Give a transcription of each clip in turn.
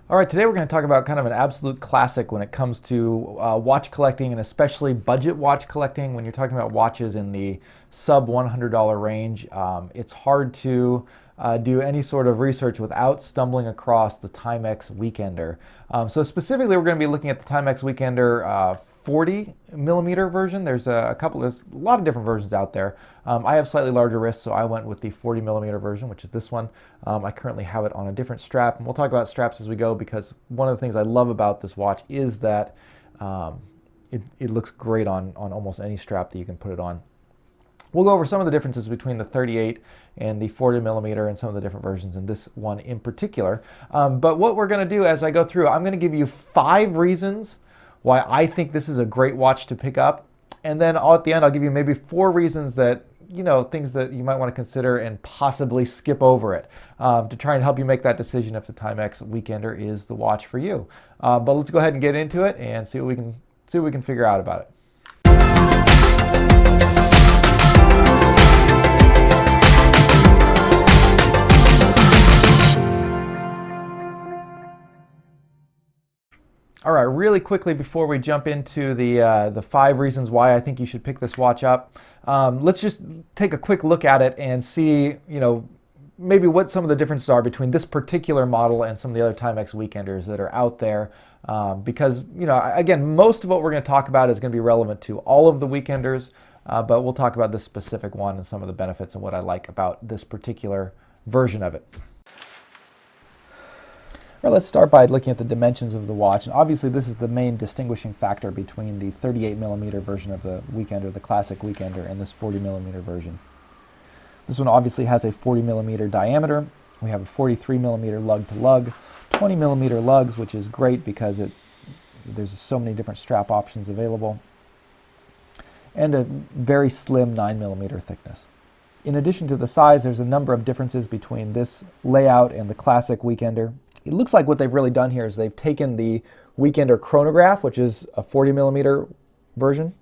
All right, today we're going to talk about kind of an absolute classic when it comes to watch collecting, and especially budget watch collecting. When you're talking about watches in the sub $100 range, it's hard to do any sort of research without stumbling across the Timex Weekender. So specifically, we're going to be looking at the Timex Weekender 40 millimeter version. There's a lot of different versions out there. I have slightly larger wrists, so I went with the 40 millimeter version, which is this one. I currently have it on a different strap, and we'll talk about straps as we go, because one of the things I love about this watch is that it looks great on almost any strap that you can put it on. We'll go over some of the differences between the 38 and the 40 millimeter and some of the different versions in this one in particular. But what we're going to do as I go through, I'm going to give you 5 reasons why I think this is a great watch to pick up. And then at the end, I'll give you maybe 4 reasons that, things that you might want to consider and possibly skip over it to try and help you make that decision if the Timex Weekender is the watch for you. But let's go ahead and get into it and see what we can figure out about it. All right, really quickly before we jump into the 5 reasons why I think you should pick this watch up, let's just take a quick look at it and see, maybe what some of the differences are between this particular model and some of the other Timex Weekenders that are out there. Because, again, most of what we're going to talk about is going to be relevant to all of the Weekenders, but we'll talk about this specific one and some of the benefits and what I like about this particular version of it. All right, let's start by looking at the dimensions of the watch. And obviously, this is the main distinguishing factor between the 38 millimeter version of the Weekender, the classic Weekender, and this 40 millimeter version. This one obviously has a 40 millimeter diameter. We have a 43 millimeter lug to lug, 20 millimeter lugs, which is great because there's so many different strap options available, and a very slim 9 millimeter thickness. In addition to the size, there's a number of differences between this layout and the classic Weekender. It looks like what they've really done here is they've taken the Weekender Chronograph, which is a 40 millimeter version,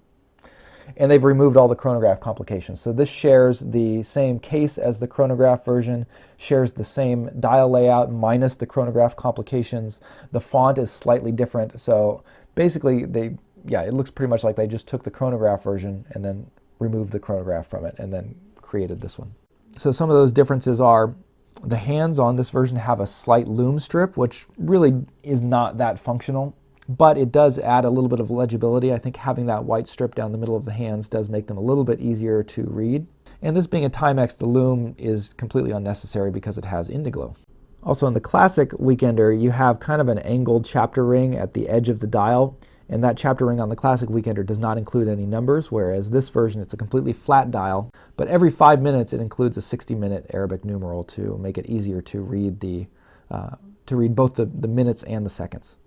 and they've removed all the Chronograph complications. So this shares the same case as the Chronograph version, shares the same dial layout minus the Chronograph complications. The font is slightly different. So basically, it looks pretty much like they just took the Chronograph version and then removed the Chronograph from it and then created this one. So some of those differences are the hands on this version have a slight loom strip, which really is not that functional, but it does add a little bit of legibility. I think having that white strip down the middle of the hands does make them a little bit easier to read. And this being a Timex, the loom is completely unnecessary because it has Indiglo. Also in the classic Weekender, you have kind of an angled chapter ring at the edge of the dial, and that chapter ring on the classic Weekender does not include any numbers, whereas this version, it's a completely flat dial, but every 5 minutes it includes a 60-minute Arabic numeral to make it easier to read both the minutes and the seconds.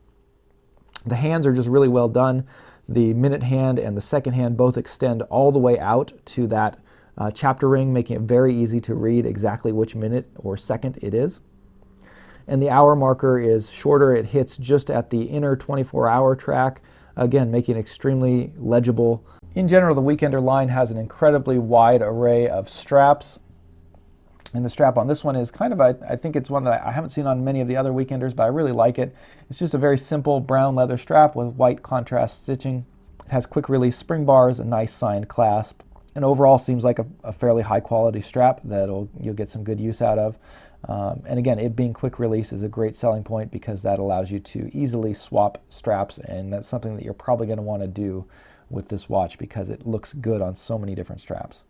The hands are just really well done. The minute hand and the second hand both extend all the way out to that chapter ring, making it very easy to read exactly which minute or second it is. And the hour marker is shorter. It hits just at the inner 24-hour track, again, making it extremely legible. In general, the Weekender line has an incredibly wide array of straps. And the strap on this one is kind of, I think it's one that I haven't seen on many of the other Weekenders, but I really like it. It's just a very simple brown leather strap with white contrast stitching. It has quick release spring bars, a nice signed clasp, and overall seems like a fairly high quality strap that you'll get some good use out of. And again, it being quick release is a great selling point because that allows you to easily swap straps, and that's something that you're probably going to want to do with this watch because it looks good on so many different straps.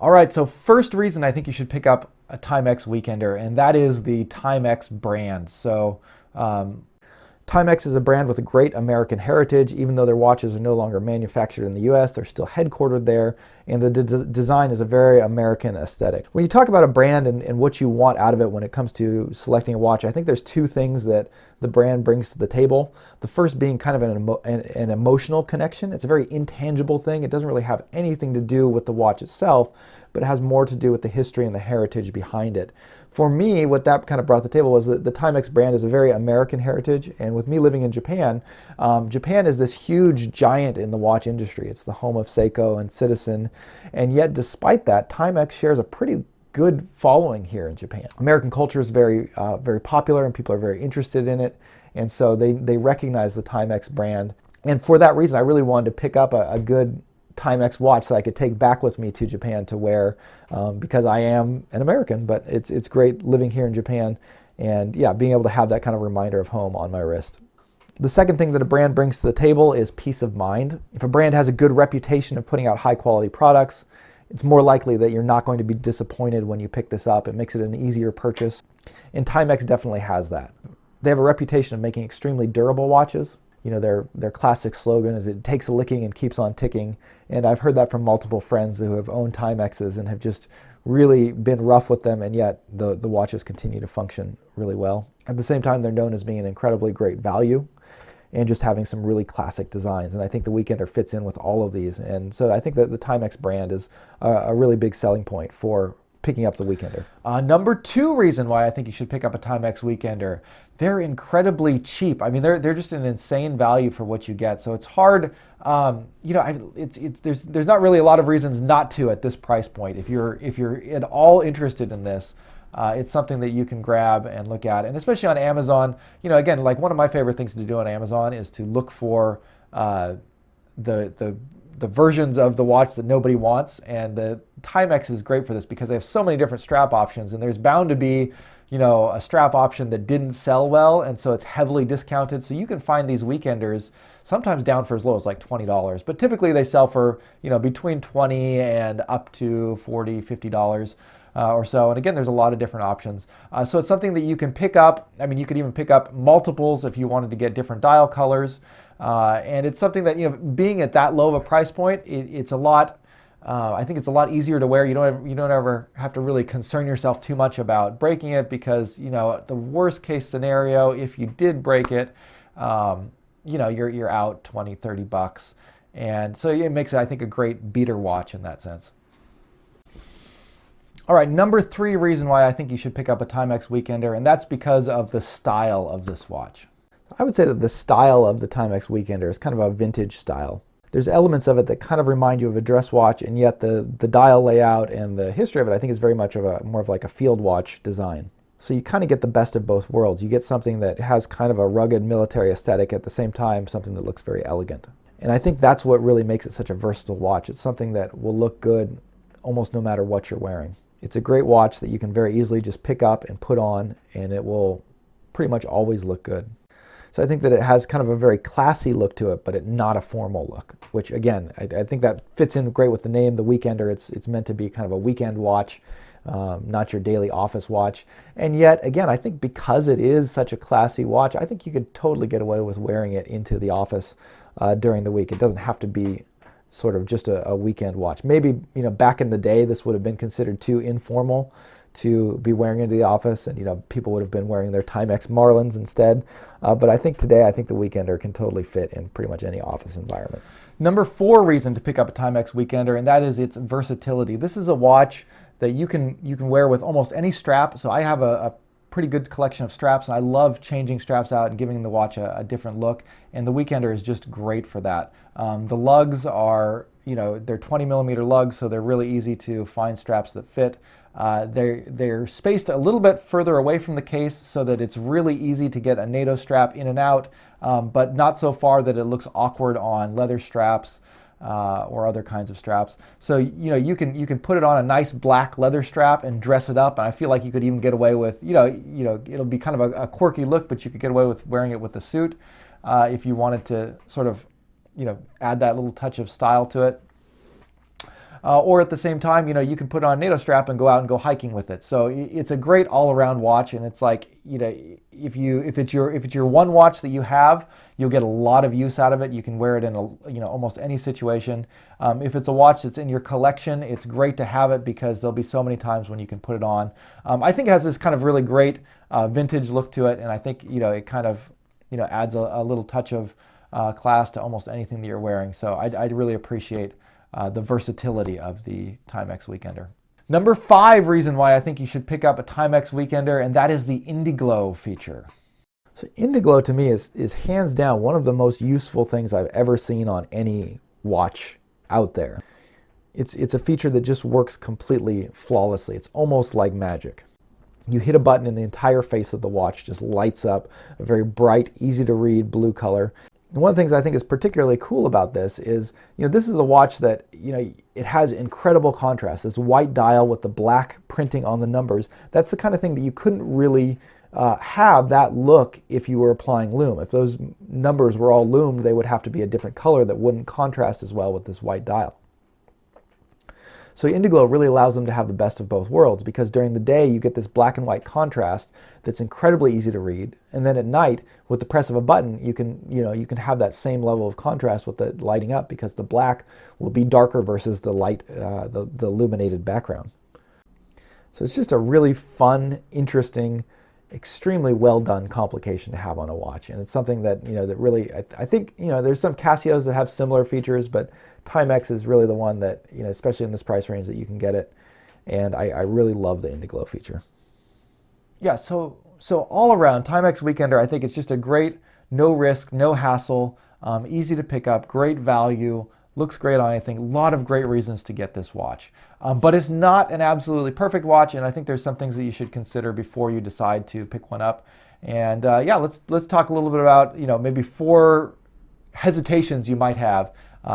All right, so first reason I think you should pick up a Timex Weekender, and that is the Timex brand. So Timex is a brand with a great American heritage. Even though their watches are no longer manufactured in the US, they're still headquartered there, and the design is a very American aesthetic. When you talk about a brand and what you want out of it when it comes to selecting a watch, I think there's 2 things that the brand brings to the table. The first being kind of an emotional connection. It's a very intangible thing. It doesn't really have anything to do with the watch itself, but it has more to do with the history and the heritage behind it. For me, what that kind of brought to the table was that the Timex brand is a very American heritage, and with me living in Japan, Japan is this huge giant in the watch industry. It's the home of Seiko and Citizen, and yet despite that, Timex shares a pretty good following here in Japan. American culture is very popular, and people are very interested in it, and so they recognize the Timex brand. And for that reason, I really wanted to pick up a good Timex watch that I could take back with me to Japan to wear, because I am an American, but it's great living here in Japan, and yeah, being able to have that kind of reminder of home on my wrist. The second thing that a brand brings to the table is peace of mind. If a brand has a good reputation of putting out high quality products, it's more likely that you're not going to be disappointed when you pick this up. It makes it an easier purchase, and Timex definitely has that. They have a reputation of making extremely durable watches. You know, their classic slogan is "it takes a licking and keeps on ticking," and I've heard that from multiple friends who have owned Timexes and have just really been rough with them, and yet the watches continue to function really well. At the same time, they're known as being an incredibly great value and just having some really classic designs, and I think the Weekender fits in with all of these, and so I think that the Timex brand is a really big selling point for picking up the Weekender. Number 2 reason why I think you should pick up a Timex Weekender: they're incredibly cheap. I mean, they're just an insane value for what you get. So it's hard, there's not really a lot of reasons not to at this price point. If you're at all interested in this, it's something that you can grab and look at, and especially on Amazon. You know, again, like one of my favorite things to do on Amazon is to look for the versions of the watch that nobody wants, and the Timex is great for this because they have so many different strap options, and there's bound to be, you know, a strap option that didn't sell well, and so it's heavily discounted. So you can find these Weekenders sometimes down for as low as like $20, but typically they sell for, you know, between $20 and up to $40, $50 or so. And again, there's a lot of different options. So it's something that you can pick up. I mean, you could even pick up multiples if you wanted to get different dial colors. And it's something that, you know, being at that low of a price point, it's a lot. I think it's a lot easier to wear. You don't ever have to really concern yourself too much about breaking it, because, you know, the worst case scenario, if you did break it, you know, you're out $20-$30, and so it makes it, I think, a great beater watch in that sense. All right, number 3 reason why I think you should pick up a Timex Weekender, and that's because of the style of this watch. I would say that the style of the Timex Weekender is kind of a vintage style. There's elements of it that kind of remind you of a dress watch, and yet the dial layout and the history of it, I think, is very much more of like a field watch design. So you kind of get the best of both worlds. You get something that has kind of a rugged military aesthetic, at the same time something that looks very elegant. And I think that's what really makes it such a versatile watch. It's something that will look good almost no matter what you're wearing. It's a great watch that you can very easily just pick up and put on, and it will pretty much always look good. So I think that it has kind of a very classy look to it, but not a formal look, which again, I think that fits in great with the name, the Weekender. It's meant to be kind of a weekend watch, not your daily office watch. And yet, again, I think because it is such a classy watch, I think you could totally get away with wearing it into the office during the week. It doesn't have to be sort of just a weekend watch. Maybe, you know, back in the day, this would have been considered too informal to be wearing into the office, and, you know, people would have been wearing their Timex Marlins instead. But I think today, I think the Weekender can totally fit in pretty much any office environment. Number 4 reason to pick up a Timex Weekender, and that is its versatility. This is a watch that you can wear with almost any strap. So I have a pretty good collection of straps, and I love changing straps out and giving the watch a different look, and the Weekender is just great for that. The lugs are, you know, they're 20 millimeter lugs, so they're really easy to find straps that fit. They're spaced a little bit further away from the case so that it's really easy to get a NATO strap in and out, but not so far that it looks awkward on leather straps or other kinds of straps. So, you know, you can put it on a nice black leather strap and dress it up, and I feel like you could even get away with, you know, it'll be kind of a quirky look, but you could get away with wearing it with a suit if you wanted to sort of, you know, add that little touch of style to it. Or at the same time, you know, you can put on a NATO strap and go out and go hiking with it. So it's a great all-around watch, and it's like, you know, if it's your one watch that you have, you'll get a lot of use out of it. You can wear it in almost any situation. If it's a watch that's in your collection, it's great to have it because there'll be so many times when you can put it on. I think it has this kind of really great vintage look to it, and I think, you know, it kind of, you know, adds a little touch of class to almost anything that you're wearing. So I'd really appreciate the versatility of the Timex Weekender. Number 5 reason why I think you should pick up a Timex Weekender, and that is the Indiglo feature. So Indiglo to me is hands down one of the most useful things I've ever seen on any watch out there. It's a feature that just works completely flawlessly. It's almost like magic. You hit a button and the entire face of the watch just lights up, a very bright, easy to read blue color. And one of the things I think is particularly cool about this is, this is a watch that, it has incredible contrast. This white dial with the black printing on the numbers, that's the kind of thing that you couldn't really have that look if you were applying lume. If those numbers were all lumed, they would have to be a different color that wouldn't contrast as well with this white dial. So Indiglo really allows them to have the best of both worlds, because during the day you get this black and white contrast that's incredibly easy to read, and then at night with the press of a button you can have that same level of contrast with the lighting up, because the black will be darker versus the light, the illuminated background. So it's just a really fun, interesting, extremely well done complication to have on a watch, and it's something that that really I think there's some Casios that have similar features, but Timex is really the one that especially in this price range that you can get it, and I really love the Indiglo feature. Yeah, so all around Timex Weekender, I think it's just a great, no risk, no hassle, easy to pick up, great value. Looks great on anything. A lot of great reasons to get this watch. But it's not an absolutely perfect watch, and I think there's some things that you should consider before you decide to pick one up. And let's talk a little bit about maybe 4 hesitations you might have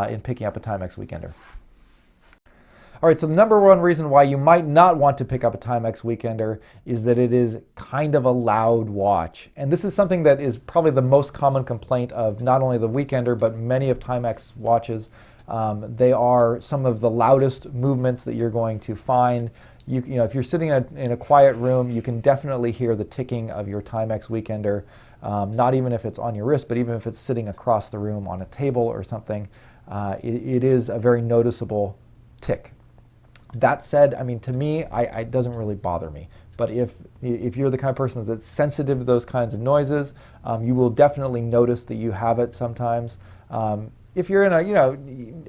in picking up a Timex Weekender. All right, so the number one reason why you might not want to pick up a Timex Weekender is that it is kind of a loud watch. And this is something that is probably the most common complaint of not only the Weekender, but many of Timex watches. They are some of the loudest movements that you're going to find. If you're sitting in a quiet room, you can definitely hear the ticking of your Timex Weekender, not even if it's on your wrist, but even if it's sitting across the room on a table or something. It is a very noticeable tick. That said, to me, it doesn't really bother me. But if you're the kind of person that's sensitive to those kinds of noises, you will definitely notice that you have it sometimes. If you're in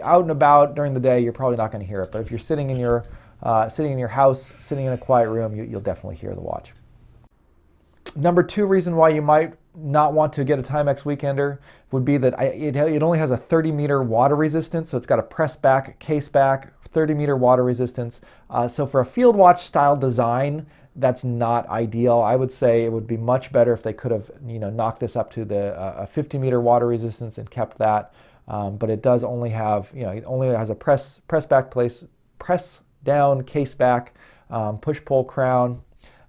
out and about during the day, you're probably not going to hear it. But if you're sitting in your house, sitting in a quiet room, you'll definitely hear the watch. Number 2 reason why you might not want to get a Timex Weekender would be that it only has a 30-meter water resistance, so it's got a press back, case back, 30-meter water resistance. So for a field watch style design, that's not ideal. I would say it would be much better if they could have knocked this up to a 50-meter water resistance and kept that. But it does only have it only has a press back place, press down, case back, push pull crown.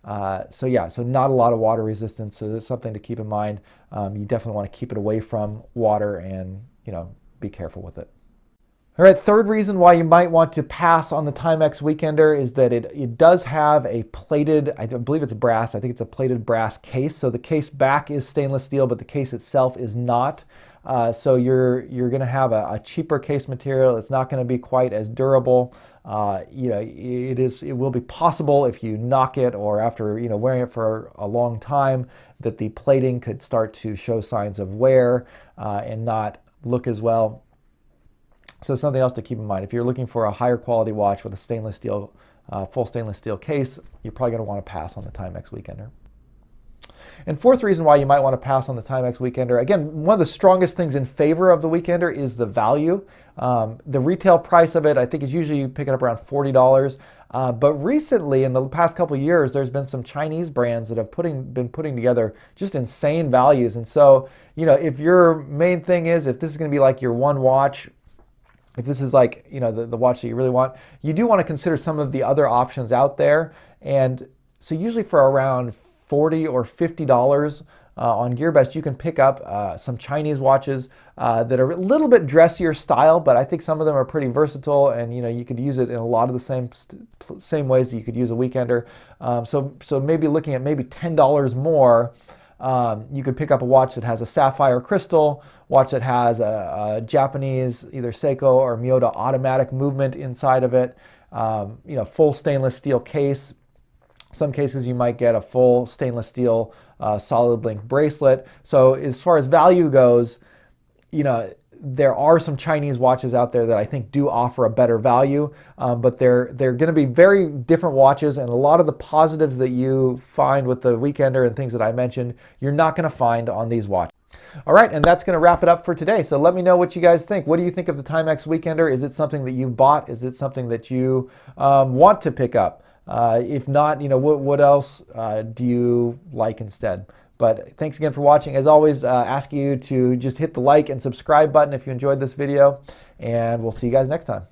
So not a lot of water resistance. So that's something to keep in mind. You definitely want to keep it away from water and be careful with it. All right, third reason why you might want to pass on the Timex Weekender is that it does have a plated, I believe it's brass, I think it's a plated brass case. So the case back is stainless steel, but the case itself is not. So you're going to have a cheaper case material. It's not going to be quite as durable. It will be possible if you knock it or after wearing it for a long time that the plating could start to show signs of wear and not look as well. So something else to keep in mind. If you're looking for a higher quality watch with a stainless steel, full stainless steel case, you're probably going to want to pass on the Timex Weekender. And fourth reason why you might want to pass on the Timex Weekender, again, one of the strongest things in favor of the Weekender is the value. The retail price of it, I think, is usually you pick it up around $40. But recently, in the past couple of years, there's been some Chinese brands that have been putting together just insane values. And so, if your main thing is, if this is going to be like your one watch, if this is like, the watch that you really want, you do want to consider some of the other options out there. And so usually for around $40 or $50 on Gearbest, you can pick up some Chinese watches that are a little bit dressier style, but I think some of them are pretty versatile, and you could use it in a lot of the same ways that you could use a Weekender. So maybe looking at maybe $10 more, you could pick up a watch that has a sapphire crystal, watch that has a Japanese either Seiko or Miyota automatic movement inside of it, full stainless steel case. Some cases you might get a full stainless steel solid link bracelet. So as far as value goes, there are some Chinese watches out there that I think do offer a better value, but they're going to be very different watches, and a lot of the positives that you find with the Weekender and things that I mentioned, you're not going to find on these watches. All right, and that's going to wrap it up for today. So let me know what you guys think. What do you think of the Timex Weekender? Is it something that you've bought? Is it something that you want to pick up? If not, what else do you like instead? But thanks again for watching. As always, ask you to just hit the like and subscribe button if you enjoyed this video, and we'll see you guys next time.